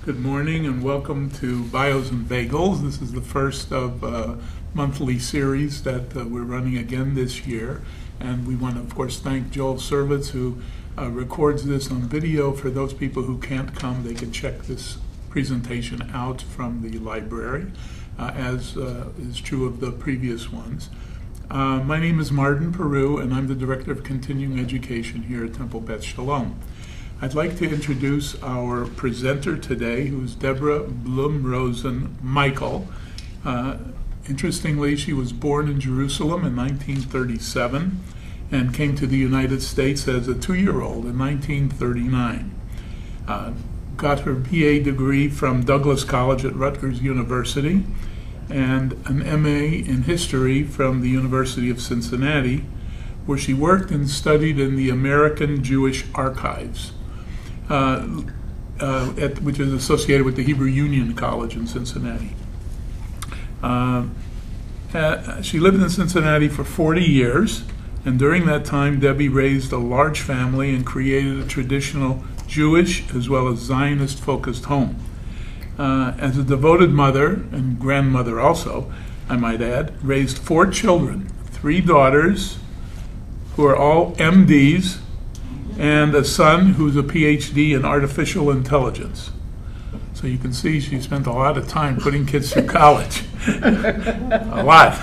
Good morning and welcome to Bios and Bagels. This is the first of a monthly series that we're running again this year. And we want to, of course, thank Joel Servitz, who records this on video. For those people who can't come, they can check this presentation out from the library, as is true of the previous ones. My name is Martin Peru, and I'm the Director of Continuing Education here at Temple Beth Shalom. I'd like to introduce our presenter today, who's Deborah Blumrosen-Michael. Interestingly, she was born in Jerusalem in 1937 and came to the United States as a 2-year-old in 1939. Got her BA degree from Douglas College at Rutgers University and an MA in history from the University of Cincinnati, where she worked and studied in the American Jewish Archives, which is associated with the Hebrew Union College in Cincinnati. She lived in Cincinnati for 40 years, and during that time, Debbie raised a large family and created a traditional Jewish as well as Zionist-focused home. As a devoted mother, and grandmother also, I might add, raised 4 children, 3 daughters, who are all MDs, and a son who's a PhD in artificial intelligence. So you can see she spent a lot of time putting kids through college. A lot.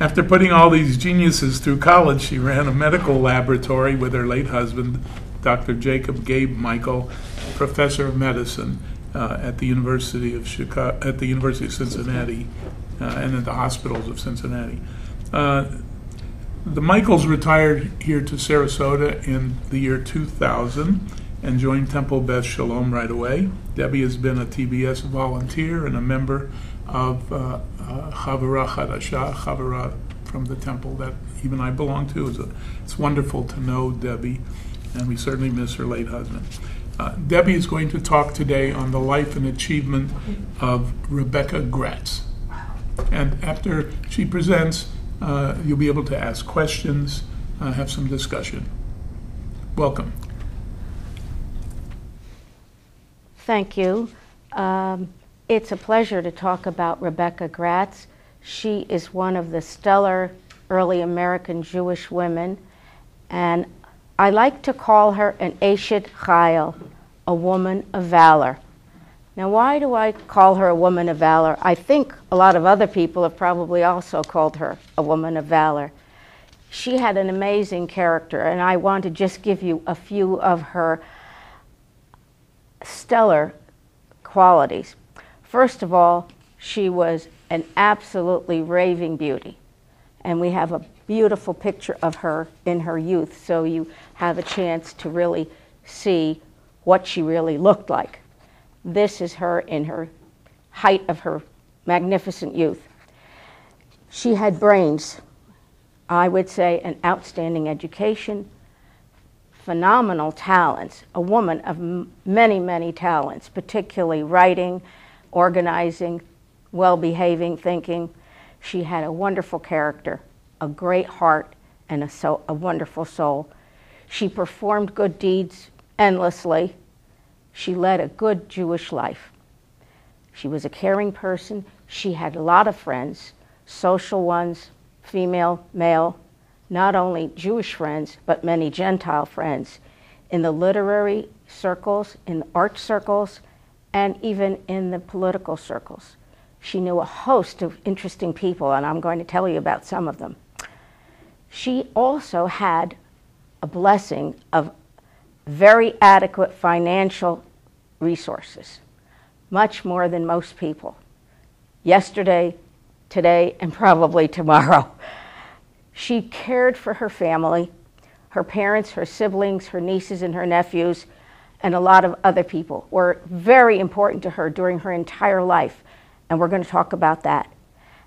After putting all these geniuses through college, she ran a medical laboratory with her late husband, Dr. Jacob Gabe Michael, professor of medicine at the University of Cincinnati and at the hospitals of Cincinnati. The Michaels retired here to Sarasota in the year 2000 and joined Temple Beth Shalom right away. Debbie has been a TBS volunteer and a member of Chavara Chadasha, Chavara from the temple that even I belong to. It's wonderful to know Debbie, and we certainly miss her late husband. Debbie is going to talk today on the life and achievement of Rebecca Gratz. And after she presents, you'll be able to ask questions, have some discussion. Welcome. Thank you. It's a pleasure to talk about Rebecca Gratz. She is one of the stellar early American Jewish women, and I like to call her an Eshet Chayil, a woman of valor. Now, why do I call her a woman of valor? I think a lot of other people have probably also called her a woman of valor. She had an amazing character, and I want to just give you a few of her stellar qualities. First of all, she was an absolutely raving beauty, and we have a beautiful picture of her in her youth, so you have a chance to really see what she really looked like. This is her in her height of her magnificent youth. She had brains, I would say an outstanding education, phenomenal talents, a woman of many, many talents, particularly writing, organizing, well-behaving, thinking. She had a wonderful character, a great heart, and a wonderful soul. She performed good deeds endlessly. She led a good Jewish life. She was a caring person. She had a lot of friends, social ones, female, male, not only Jewish friends, but many Gentile friends in the literary circles, in the art circles, and even in the political circles. She knew a host of interesting people, and I'm going to tell you about some of them. She also had a blessing of very adequate financial resources, much more than most people. Yesterday, today, and probably tomorrow. She cared for her family, her parents, her siblings, her nieces and her nephews, and a lot of other people were very important to her during her entire life, and we're going to talk about that.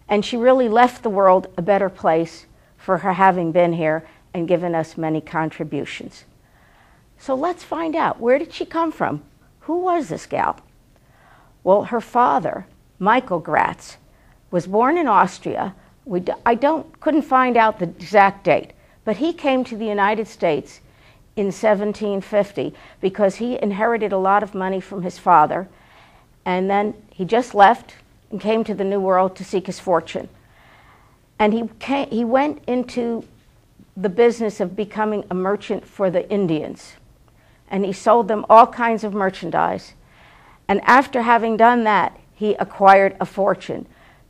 And she really left the world a better place for her having been here and given us many contributions. So let's find out, where did she come from? Who was this gal? Well, her father, Michael Gratz, was born in Austria. I couldn't find out the exact date, but he came to the United States in 1750 because he inherited a lot of money from his father, and then he just left and came to the New World to seek his fortune. And he went into the business of becoming a merchant for the Indians. And he sold them all kinds of merchandise. And after having done that, he acquired a fortune.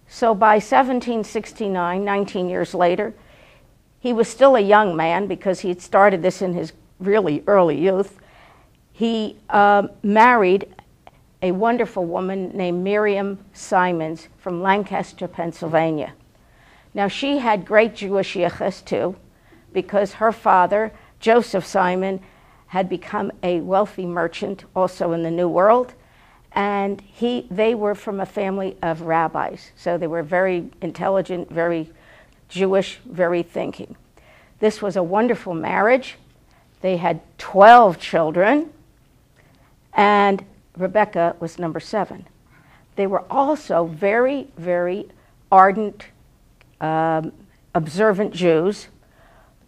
So by 1769, 19 years later, he was still a young man because he had started this in his really early youth. He married a wonderful woman named Miriam Simons from Lancaster, Pennsylvania. Now, she had great Jewish yichus too, because her father, Joseph Simon, had become a wealthy merchant also in the New World, and they were from a family of rabbis. So they were very intelligent, very Jewish, very thinking. This was a wonderful marriage. They had 12 children, and Rebecca was number 7. They were also very, very ardent, observant Jews,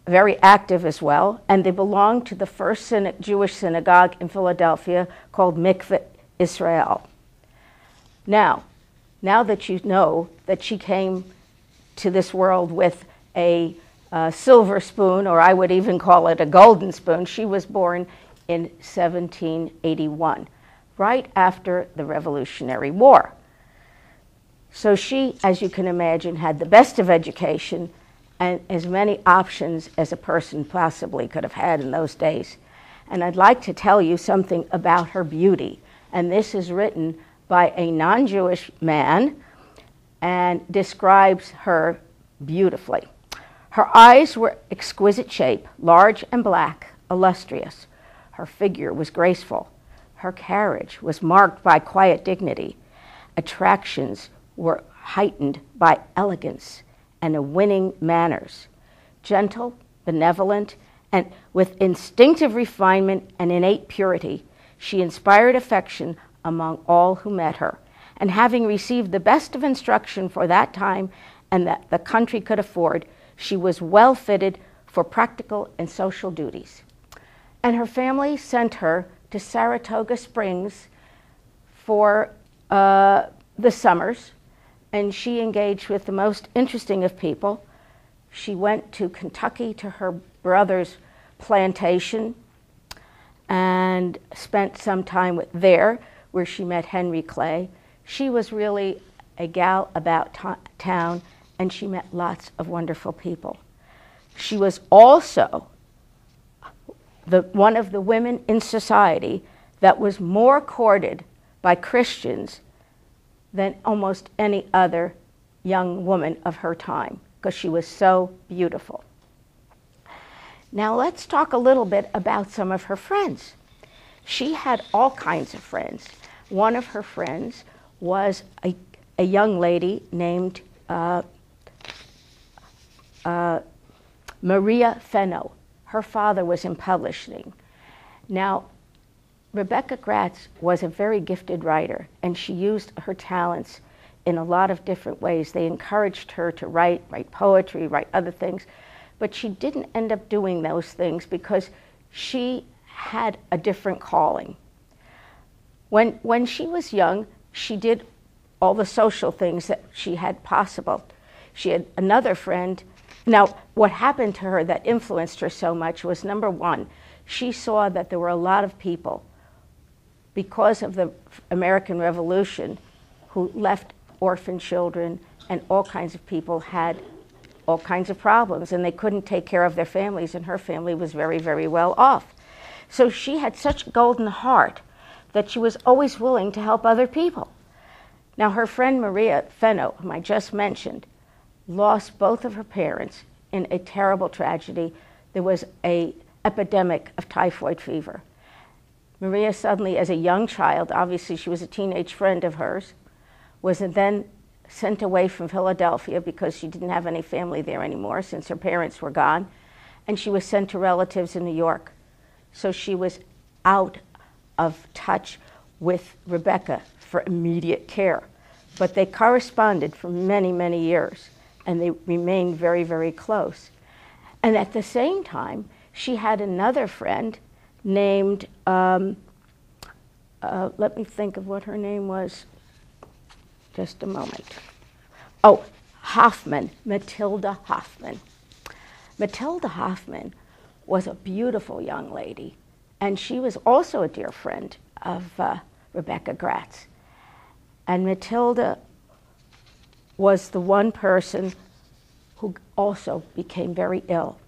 very active as well, and they belonged to the first Jewish synagogue in Philadelphia called Mikveh Israel. Now that you know that she came to this world with a silver spoon, or I would even call it a golden spoon, she was born in 1781, right after the Revolutionary War. So she, as you can imagine, had the best of education and as many options as a person possibly could have had in those days. And I'd like to tell you something about her beauty. And this is written by a non-Jewish man and describes her beautifully. Her eyes were exquisite shape, large and black, illustrious. Her figure was graceful. Her carriage was marked by quiet dignity. Attractions were heightened by elegance and a winning manners. Gentle, benevolent, and with instinctive refinement and innate purity, she inspired affection among all who met her. And having received the best of instruction for that time and that the country could afford, she was well fitted for practical and social duties. And her family sent her to Saratoga Springs for the summers, and she engaged with the most interesting of people. She went to Kentucky to her brother's plantation and spent some time there where she met Henry Clay. She was really a gal about town, and she met lots of wonderful people. She was also one of the women in society that was more courted by Christians than almost any other young woman of her time, because she was so beautiful. Now let's talk a little bit about some of her friends. She had all kinds of friends. One of her friends was a young lady named Maria Fenno. Her father was in publishing. Now, Rebecca Gratz was a very gifted writer, and she used her talents in a lot of different ways. They encouraged her to write poetry, write other things, but she didn't end up doing those things because she had a different calling. When she was young, she did all the social things that she had possible. She had another friend. Now, what happened to her that influenced her so much was, number one, she saw that there were a lot of people, because of the American Revolution, who left orphan children, and all kinds of people had all kinds of problems, and they couldn't take care of their families, and her family was very, very well off. So she had such a golden heart that she was always willing to help other people. Now, her friend Maria Fenno, whom I just mentioned, lost both of her parents in a terrible tragedy. There was an epidemic of typhoid fever. Maria suddenly, as a young child, obviously she was a teenage friend of hers, was then sent away from Philadelphia because she didn't have any family there anymore since her parents were gone, and she was sent to relatives in New York. So she was out of touch with Rebecca for immediate care. But they corresponded for many, many years, and they remained very, very close. And at the same time, she had another friend named, let me think of what her name was. Just a moment. Oh, Hoffman, Matilda Hoffman. Matilda Hoffman was a beautiful young lady, and she was also a dear friend of Rebecca Gratz. And Matilda was the one person who also became very ill.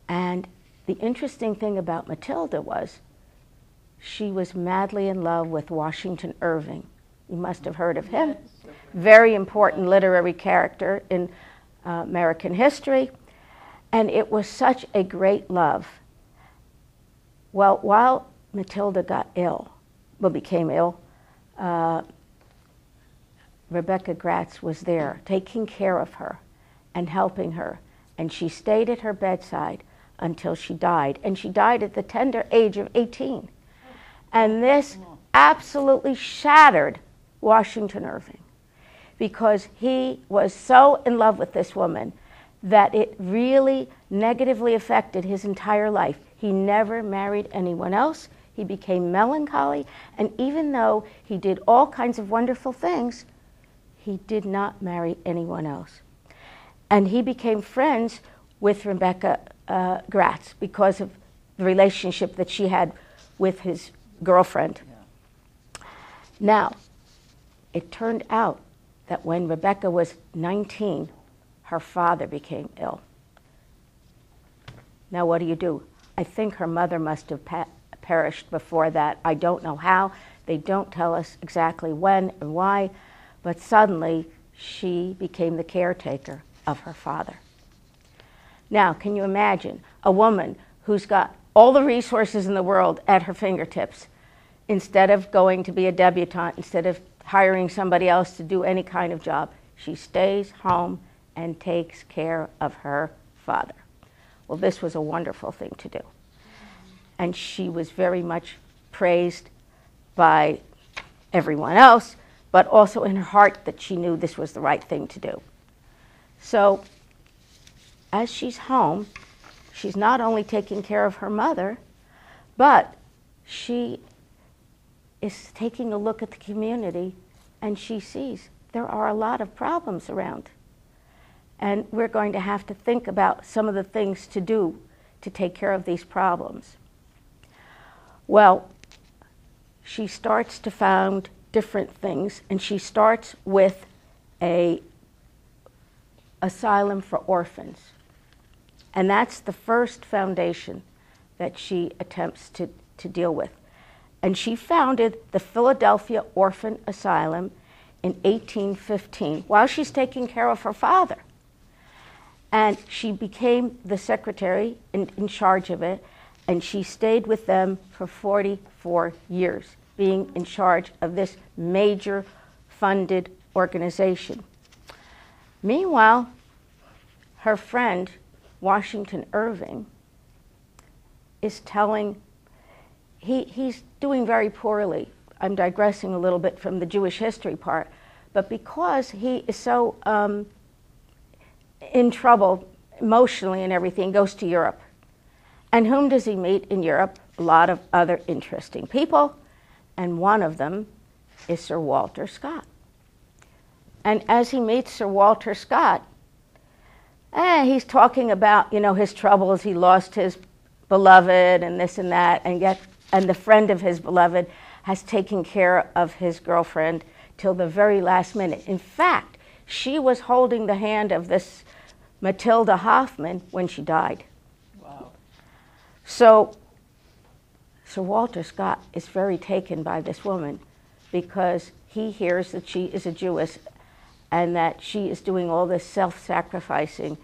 And the interesting thing about Matilda was she was madly in love with Washington Irving. You must have heard of him. Very important literary character in American history. And it was such a great love. Well, while Matilda became ill, Rebecca Gratz was there taking care of her and helping her. And she stayed at her bedside until she died. And she died at the tender age of 18. And this absolutely shattered Washington Irving, because he was so in love with this woman that it really negatively affected his entire life. He never married anyone else. He became melancholy, and even though he did all kinds of wonderful things, he did not marry anyone else. And he became friends with Rebecca Gratz because of the relationship that she had with his girlfriend. Yeah. Now, it turned out that when Rebecca was 19, her father became ill. Now, what do? I think her mother must have perished before that. I don't know how. They don't tell us exactly when and why, but suddenly she became the caretaker of her father. Now, can you imagine a woman who's got all the resources in the world at her fingertips, instead of going to be a debutante, instead of hiring somebody else to do any kind of job, she stays home and takes care of her father. Well, this was a wonderful thing to do. And she was very much praised by everyone else, but also in her heart that she knew this was the right thing to do. So, as she's home, she's not only taking care of her mother, but she is taking a look at the community, and she sees there are a lot of problems around. And we're going to have to think about some of the things to do to take care of these problems. Well, she starts to found different things, and she starts with an asylum for orphans. And that's the first foundation that she attempts to deal with. And she founded the Philadelphia Orphan Asylum in 1815 while she's taking care of her father. And she became the secretary in charge of it, and she stayed with them for 44 years, being in charge of this major funded organization. Meanwhile, her friend, Washington Irving, is telling, he's doing very poorly. I'm digressing a little bit from the Jewish history part, but because he is so in trouble emotionally and everything, goes to Europe. And whom does he meet in Europe? A lot of other interesting people, and one of them is Sir Walter Scott. And as he meets Sir Walter Scott, he's talking about, his troubles. He lost his beloved and this and that, and the friend of his beloved has taken care of his girlfriend till the very last minute. In fact, she was holding the hand of this Matilda Hoffman when she died. Wow. So Sir Walter Scott is very taken by this woman because he hears that she is a Jewess and that she is doing all this self-sacrificing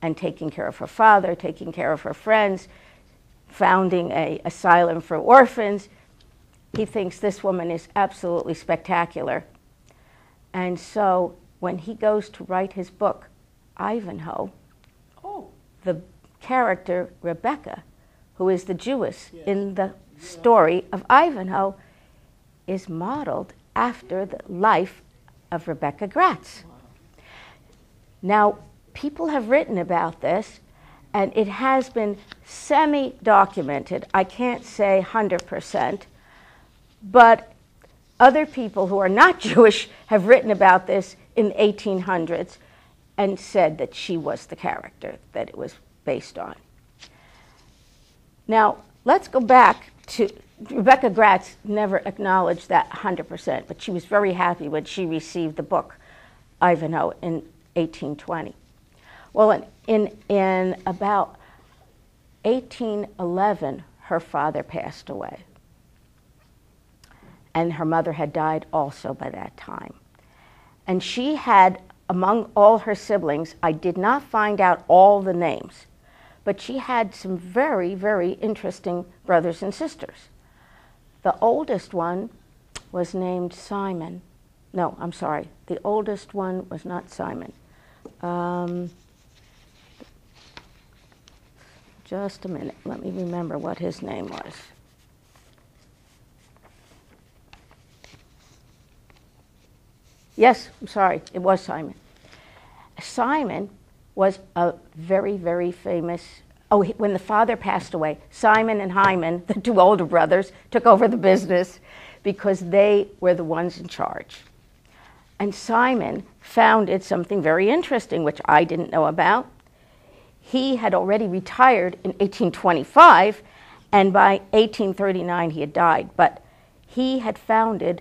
and taking care of her father, taking care of her friends, founding an asylum for orphans. He thinks this woman is absolutely spectacular. And so when he goes to write his book, Ivanhoe, the character Rebecca, who is the Jewess in the story of Ivanhoe, is modeled after the life of Rebecca Gratz. Wow. Now, people have written about this, and it has been semi-documented. I can't say 100%, but other people who are not Jewish have written about this in the 1800s and said that she was the character that it was based on. Now, let's go back to Rebecca Gratz. Never acknowledged that 100%, but she was very happy when she received the book Ivanhoe in 1820. Well, in about 1811, her father passed away. And her mother had died also by that time. And she had, among all her siblings, I did not find out all the names, but she had some very, very interesting brothers and sisters. The oldest one was named Simon. No, I'm sorry. The oldest one was not Simon. Just a minute. Let me remember what his name was. Yes, I'm sorry. It was Simon. Simon was a very, very famous... Oh, when the father passed away, Simon and Hyman, the two older brothers, took over the business because they were the ones in charge. And Simon founded something very interesting, which I didn't know about. He had already retired in 1825, and by 1839 he had died. But he had founded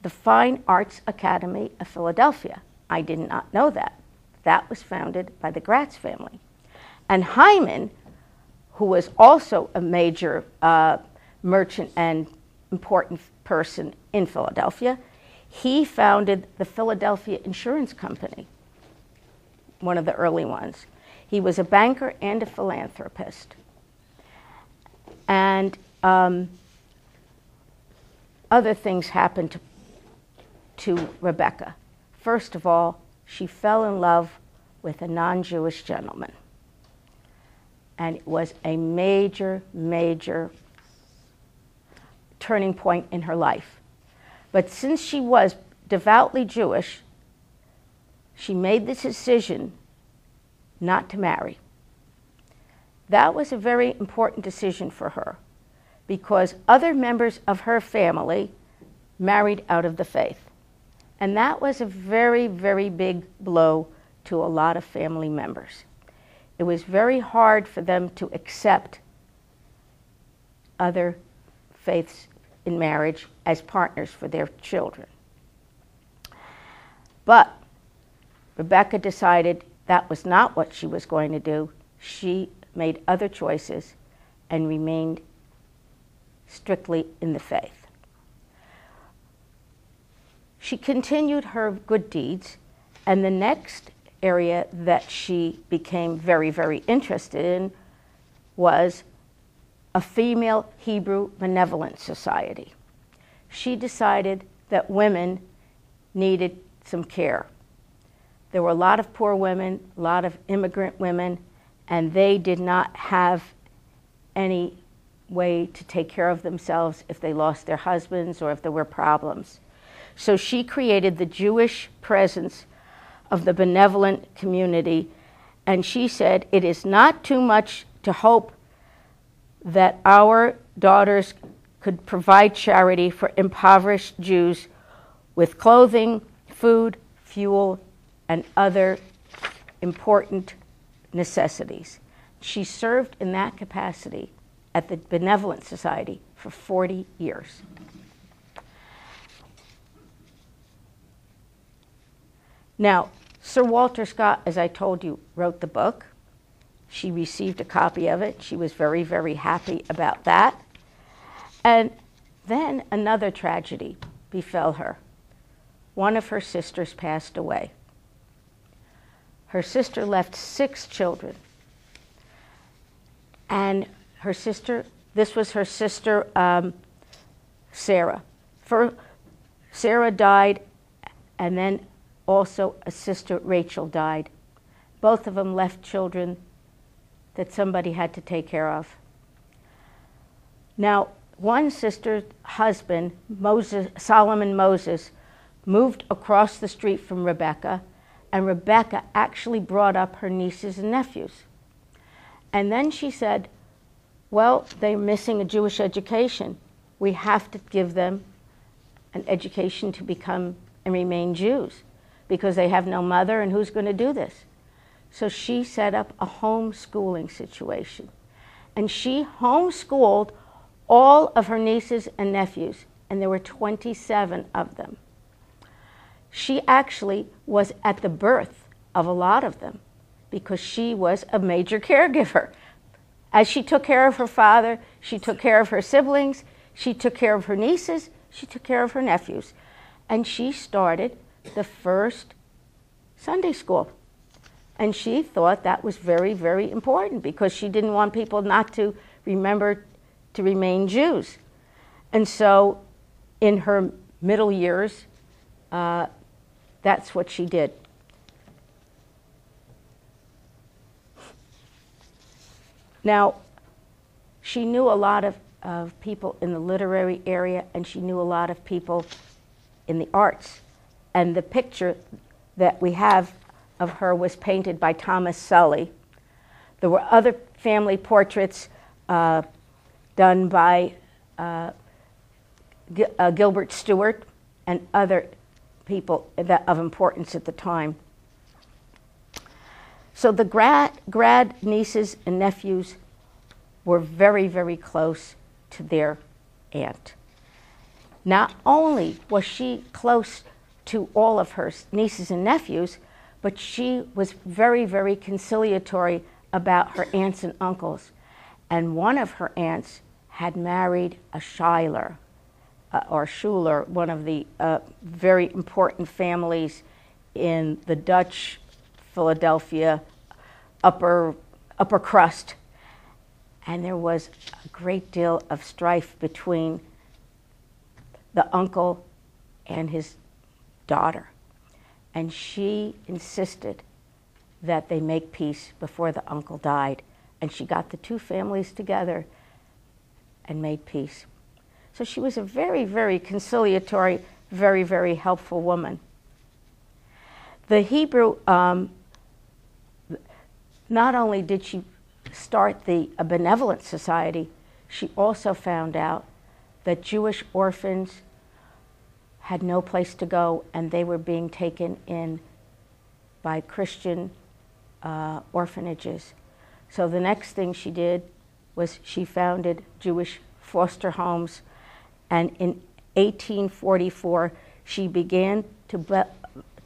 the Fine Arts Academy of Philadelphia. I did not know that. That was founded by the Gratz family. And Hyman, who was also a major merchant and important person in Philadelphia, he founded the Philadelphia Insurance Company, one of the early ones. He was a banker and a philanthropist. And other things happened to Rebecca. First of all, she fell in love with a non-Jewish gentleman. And it was a major, major turning point in her life. But since she was devoutly Jewish, she made the decision not to marry. That was a very important decision for her because other members of her family married out of the faith. And that was a very, very big blow to a lot of family members. It was very hard for them to accept other faiths in marriage as partners for their children. But Rebecca decided that was not what she was going to do. She made other choices and remained strictly in the faith. She continued her good deeds, and the next area that she became very, very interested in was a female Hebrew benevolent society. She decided that women needed some care. There were a lot of poor women, a lot of immigrant women, and they did not have any way to take care of themselves if they lost their husbands or if there were problems. So she created the Jewish presence of the benevolent community, and she said, it is not too much to hope that our daughters could provide charity for impoverished Jews with clothing, food, fuel, and other important necessities. She served in that capacity at the Benevolent Society for 40 years. Now, Sir Walter Scott, as I told you, wrote the book. She received a copy of it. She was very, very happy about that. And then another tragedy befell her. One of her sisters passed away. Her sister left 6 children. And her sister, this was her sister, Sarah. Sarah died, and then also a sister, Rachel, died. Both of them left children that somebody had to take care of. Now, one sister's husband, Solomon Moses, moved across the street from Rebecca, and Rebecca actually brought up her nieces and nephews. And then she said, well, they're missing a Jewish education. We have to give them an education to become and remain Jews because they have no mother, and who's going to do this? So she set up a homeschooling situation. And she homeschooled all of her nieces and nephews, and there were 27 of them. She actually was at the birth of a lot of them because she was a major caregiver. As she took care of her father, she took care of her siblings, she took care of her nieces, she took care of her nephews. And she started the first Sunday school. And she thought that was very, very important because she didn't want people not to remember to remain Jews. And so in her middle years, that's what she did. Now, she knew a lot of people in the literary area, and she knew a lot of people in the arts. And the picture that we have of her was painted by Thomas Sully. There were other family portraits done by Gilbert Stuart and other people of importance at the time. So the grad nieces and nephews were very, very close to their aunt. Not only was she close to all of her nieces and nephews, but she was very, very conciliatory about her aunts and uncles. And one of her aunts had married a Schuyler, or Schuler, one of the very important families in the Dutch Philadelphia upper crust. And there was a great deal of strife between the uncle and his daughter. And she insisted that they make peace before the uncle died. And she got the two families together and made peace. So she was a very, very conciliatory, very, very helpful woman. The Hebrew, not only did she start a benevolent society, she also found out that Jewish orphans had no place to go, and they were being taken in by Christian orphanages. So the next thing she did was she founded Jewish foster homes, and in 1844 she began to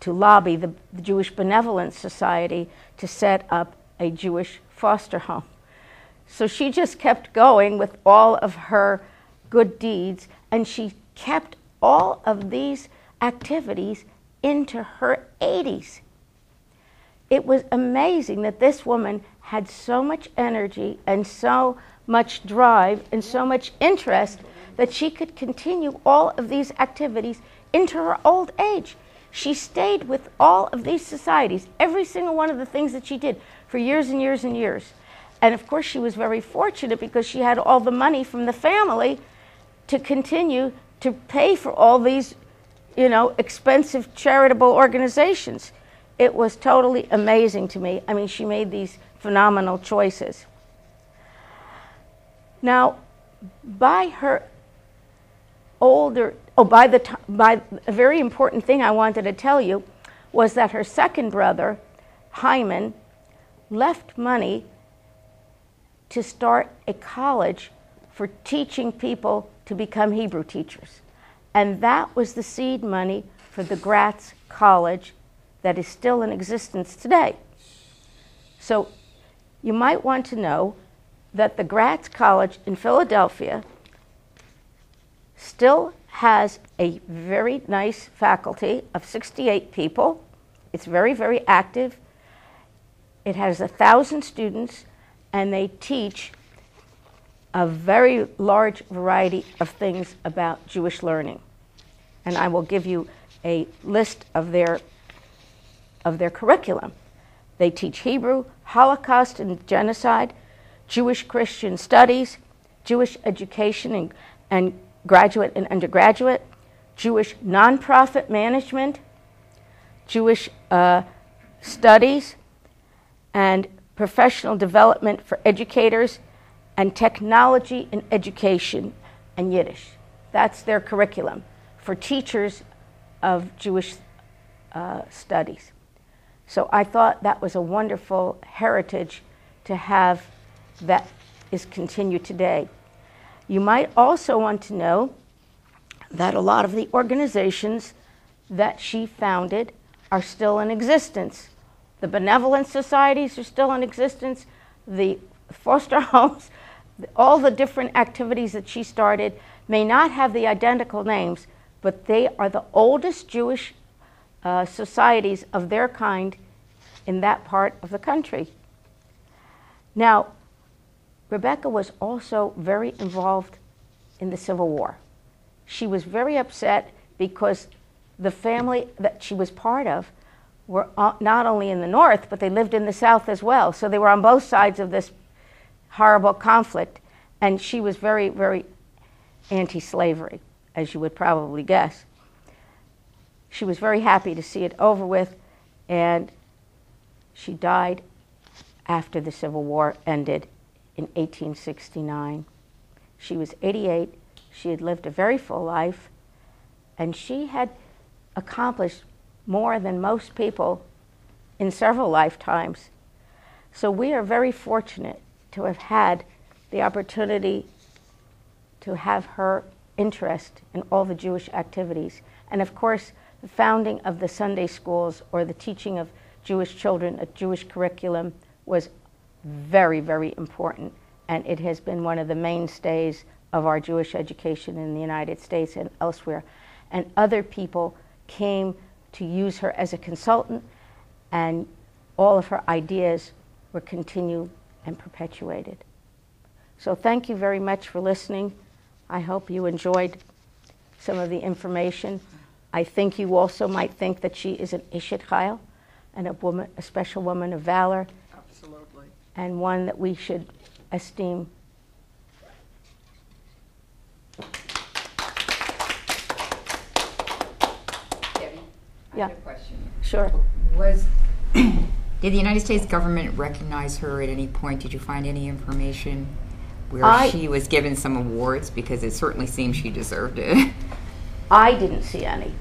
lobby the Jewish Benevolent Society to set up a Jewish foster home. So she just kept going with all of her good deeds, and she kept all of these activities into her 80s. It was amazing that this woman had so much energy and so much drive and so much interest that she could continue all of these activities into her old age. She stayed with all of these societies, every single one of the things that she did, for years and years and years. And of course she was very fortunate because she had all the money from the family to continue to pay for all these, expensive charitable organizations. It was totally amazing to me. I mean, she made these phenomenal choices. Now, by her by a very important thing I wanted to tell you was that her second brother, Hyman, left money to start a college for teaching people to become Hebrew teachers. And that was the seed money for the Gratz College that is still in existence today. So you might want to know that the Gratz College in Philadelphia still has a very nice faculty of 68 people. It's very, very active. It has 1,000 students, and they teach a very large variety of things about Jewish learning. And I will give you a list of their curriculum. They teach Hebrew, Holocaust and genocide, Jewish Christian studies, Jewish education and graduate and undergraduate, Jewish nonprofit management, Jewish studies, and professional development for educators, and technology in education and Yiddish. That's their curriculum for teachers of Jewish studies. So I thought that was a wonderful heritage to have that is continued today. You might also want to know that a lot of the organizations that she founded are still in existence. The benevolent societies are still in existence, the foster homes, all the different activities that she started may not have the identical names, but they are the oldest Jewish societies of their kind in that part of the country. Now, Rebecca was also very involved in the Civil War. She was very upset because the family that she was part of were not only in the North, but they lived in the South as well. So they were on both sides of this horrible conflict. And she was very, very anti-slavery, as you would probably guess. She was very happy to see it over with, and she died after the Civil War ended in 1869. She was 88. She had lived a very full life, and she had accomplished more than most people in several lifetimes. So we are very fortunate to have had the opportunity to have her interest in all the Jewish activities. And of course, the founding of the Sunday schools or the teaching of Jewish children a Jewish curriculum was very, very important. And it has been one of the mainstays of our Jewish education in the United States and elsewhere. And other people came to use her as a consultant, and all of her ideas were continued and perpetuated. So thank you very much for listening. I hope you enjoyed some of the information. I think you also might think that she is an Ishet Chayil and a special woman of valor. Absolutely. And one that we should esteem. Debbie, I Yeah. have a question. Sure. Did the United States government recognize her at any point? Did you find any information where she was given some awards? Because it certainly seems she deserved it. I didn't see any.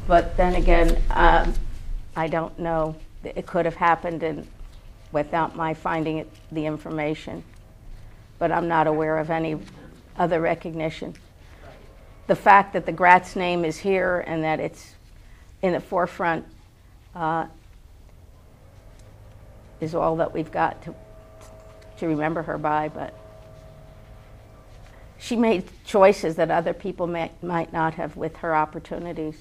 But then again, I don't know. It could have happened without my finding the information. But I'm not aware of any other recognition. The fact that the Gratz name is here and that it's in the forefront is all that we've got to remember her by. But she made choices that other people might not have with her opportunities.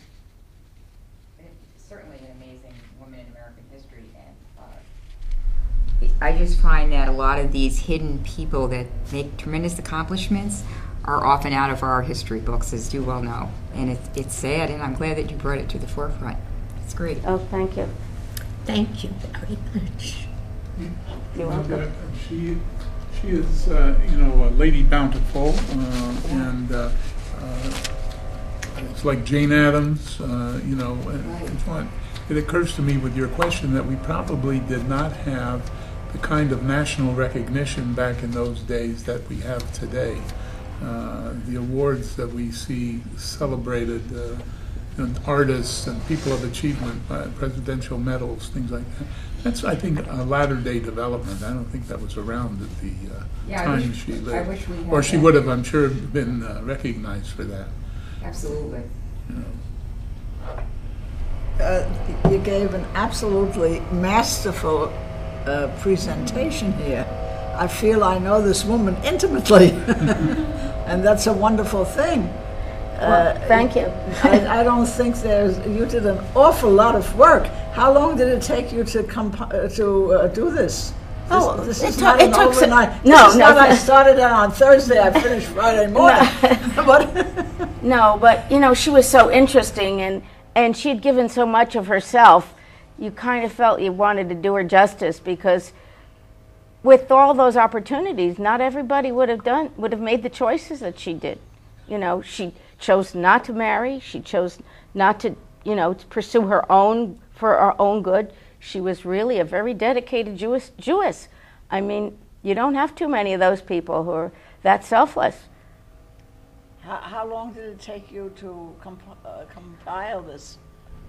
Certainly an amazing woman in American history, and I just find that a lot of these hidden people that make tremendous accomplishments are often out of our history books, as you well know. And it's sad, and I'm glad that you brought it to the forefront. It's great. Oh, thank you. Thank you very much. You're welcome. She is, a Lady Bountiful, and it's like Jane Addams, it occurs to me with your question that we probably did not have the kind of national recognition back in those days that we have today. The awards that we see celebrated, artists and people of achievement, presidential medals, things like that. That's, I think, a latter-day development. I don't think that was around at the time she lived. I wish we had or she that. would have, I'm sure, been recognized for that. Absolutely. You gave an absolutely masterful presentation here. I feel I know this woman intimately, and that's a wonderful thing. Well, thank you. I don't think you did an awful lot of work. How long did it take you to do this? This is not an overnight. I started it on Thursday. I finished Friday morning. No, but she was so interesting, and she'd given so much of herself. You kind of felt you wanted to do her justice, because with all those opportunities, not everybody would have made the choices that she did. She chose not to marry. She chose not to, to pursue for her own good. she was really a very dedicated Jewess. I mean, you don't have too many of those people who are that selfless. How long did it take you to compile this?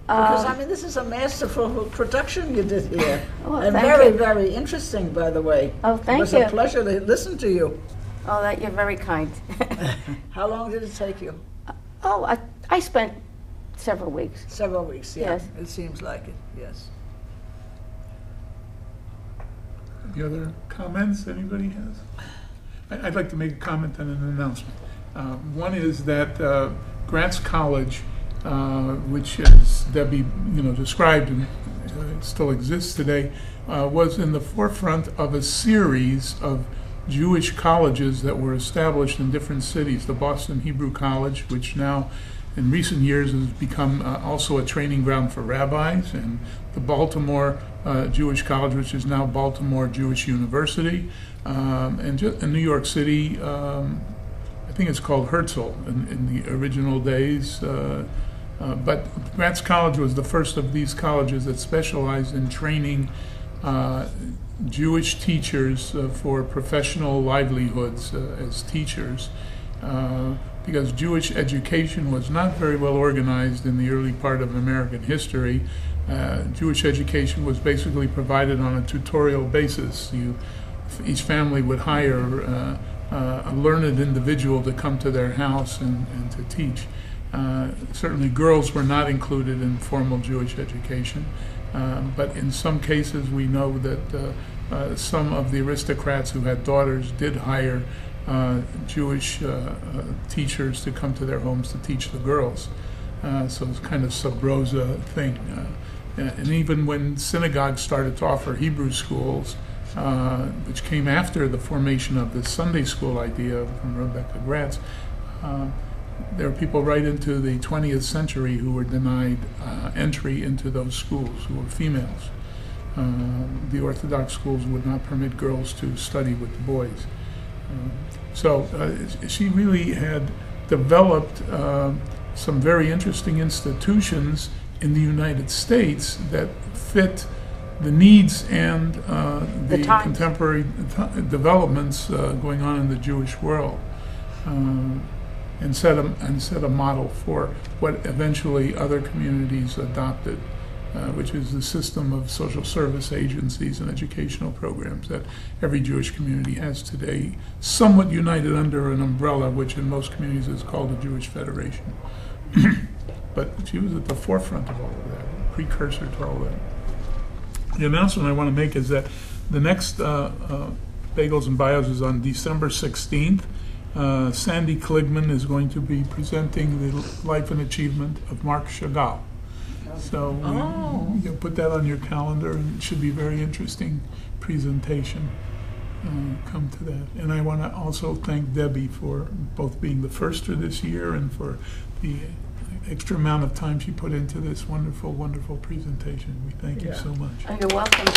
Because, I mean, this is a masterful production you did here. Well, and very, very interesting, by the way. Oh, thank you. It was a pleasure to listen to you. Oh, that you're very kind. How long did it take you? Oh, I spent several weeks. Several weeks, yeah. Yes. It seems like it, yes. Any other comments anybody has? I'd like to make a comment and an announcement. One is that Gratz College, which, as Debbie described and still exists today, was in the forefront of a series of Jewish colleges that were established in different cities. The Boston Hebrew College, which now in recent years has become also a training ground for rabbis, and the Baltimore Jewish College, which is now Baltimore Jewish University, and in New York City, I think it's called Herzl in the original days. But Gratz College was the first of these colleges that specialized in training Jewish teachers for professional livelihoods as teachers, because Jewish education was not very well organized in the early part of American history. Jewish education was basically provided on a tutorial basis. Each family would hire a learned individual to come to their house and to teach. Certainly girls were not included in formal Jewish education, but in some cases we know that some of the aristocrats who had daughters did hire Jewish teachers to come to their homes to teach the girls. So it's kind of sub rosa thing. And even when synagogues started to offer Hebrew schools, which came after the formation of the Sunday school idea from Rebecca Gratz, there were people right into the 20th century who were denied entry into those schools, who were females. The Orthodox schools would not permit girls to study with the boys. So she really had developed some very interesting institutions in the United States that fit the needs and the contemporary developments going on in the Jewish world. And set a model for what eventually other communities adopted, which is the system of social service agencies and educational programs that every Jewish community has today, somewhat united under an umbrella, which in most communities is called the Jewish Federation. But she was at the forefront of all of that, precursor to all that. The announcement I want to make is that the next Bagels and Bios is on December 16th. Sandy Kligman is going to be presenting the life and achievement of Marc Chagall. So you put that on your calendar, and it should be a very interesting presentation. Come to that. And I want to also thank Debbie for both being the first for this year and for the extra amount of time she put into this wonderful, wonderful presentation. We thank you so much. Oh, you're welcome.